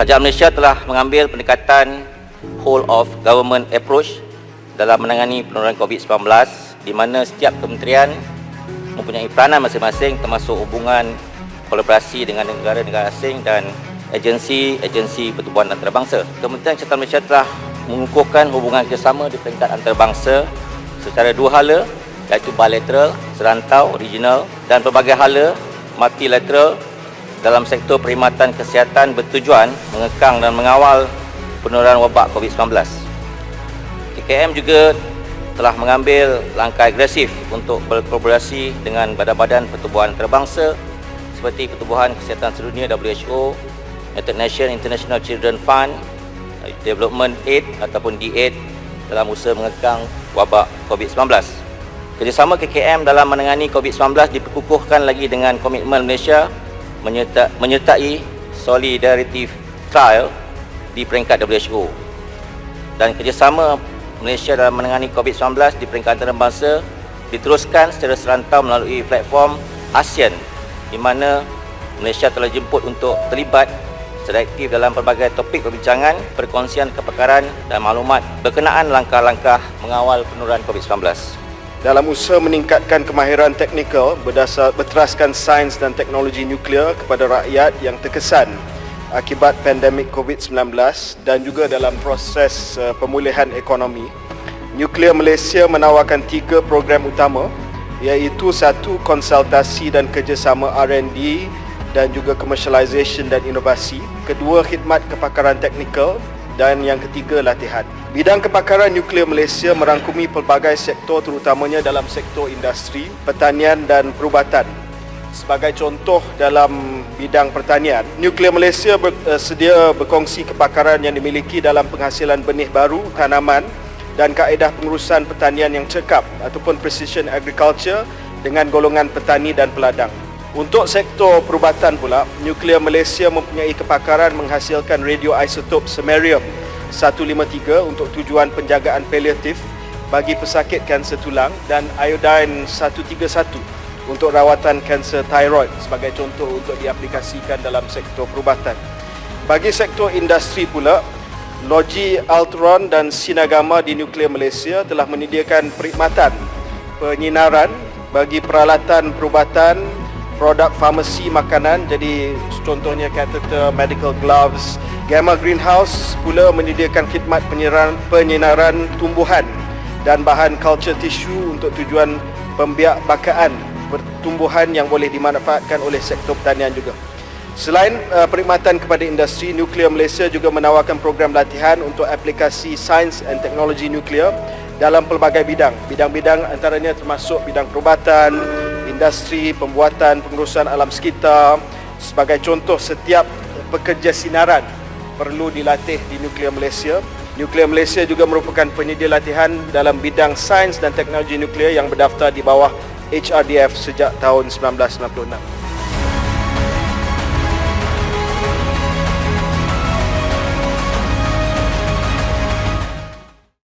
Kerajaan Malaysia telah mengambil pendekatan whole of government approach dalam menangani penularan COVID-19 di mana setiap kementerian mempunyai peranan masing-masing termasuk hubungan kolaborasi dengan negara-negara asing dan agensi-agensi pertubuhan antarabangsa. Kementerian Kesihatan Malaysia telah mengukuhkan hubungan kerjasama di peringkat antarabangsa secara dua hala iaitu bilateral, serantau, regional dan pelbagai hala multilateral dalam sektor perkhidmatan kesihatan bertujuan mengekang dan mengawal penularan wabak COVID-19. KKM juga telah mengambil langkah agresif untuk berkolaborasi dengan badan-badan pertubuhan antarabangsa seperti Pertubuhan Kesihatan Sedunia WHO, United Nations International Children Fund, Development Aid ataupun D8 dalam usaha mengekang wabak COVID-19. Kerjasama KKM dalam menangani COVID-19 diperkukuhkan lagi dengan komitmen Malaysia menyertai Solidarity Trial di peringkat WHO. Dan kerjasama Malaysia dalam menangani COVID-19 di peringkat antarabangsa diteruskan secara serantau melalui platform ASEAN di mana Malaysia telah jemput untuk terlibat secara aktif dalam pelbagai topik perbincangan, perkongsian kepakaran dan maklumat berkenaan langkah-langkah mengawal penularan COVID-19. Dalam usaha meningkatkan kemahiran teknikal berteraskan sains dan teknologi nuklear kepada rakyat yang terkesan akibat pandemik COVID-19 dan juga dalam proses pemulihan ekonomi, Nuklear Malaysia menawarkan 3 program utama iaitu 1. Konsultasi dan kerjasama R&D dan juga commercialization dan inovasi, 2. Khidmat kepakaran teknikal dan yang ketiga latihan. Bidang kepakaran nuklear Malaysia merangkumi pelbagai sektor terutamanya dalam sektor industri, pertanian dan perubatan. Sebagai contoh dalam bidang pertanian, Nuklear Malaysia bersedia berkongsi kepakaran yang dimiliki dalam penghasilan benih baru, tanaman dan kaedah pengurusan pertanian yang cekap ataupun precision agriculture dengan golongan petani dan peladang. Untuk sektor perubatan pula, Nuklear Malaysia mempunyai kepakaran menghasilkan radioisotop samarium 153 untuk tujuan penjagaan paliatif bagi pesakit kanser tulang dan iodine 131 untuk rawatan kanser tiroid sebagai contoh untuk diaplikasikan dalam sektor perubatan. Bagi sektor industri pula, Logi Altron dan Sinagama di Nuklear Malaysia telah menyediakan perkhidmatan penyinaran bagi peralatan perubatan, produk farmasi makanan, jadi contohnya catheter, medical gloves. Gamma Greenhouse pula menyediakan khidmat penyinaran tumbuhan dan bahan culture tissue untuk tujuan pembiakbakaan pertumbuhan yang boleh dimanfaatkan oleh sektor pertanian juga. Selain perkhidmatan kepada industri, Nuklear Malaysia juga menawarkan program latihan untuk aplikasi sains dan teknologi nuklear dalam pelbagai bidang. Bidang-bidang antaranya termasuk bidang perubatan, industri, pembuatan, pengurusan alam sekitar. Sebagai contoh, setiap pekerja sinaran perlu dilatih di Nuklear Malaysia. Nuklear Malaysia juga merupakan penyedia latihan dalam bidang sains dan teknologi nuklear yang berdaftar di bawah HRDF sejak tahun 1996.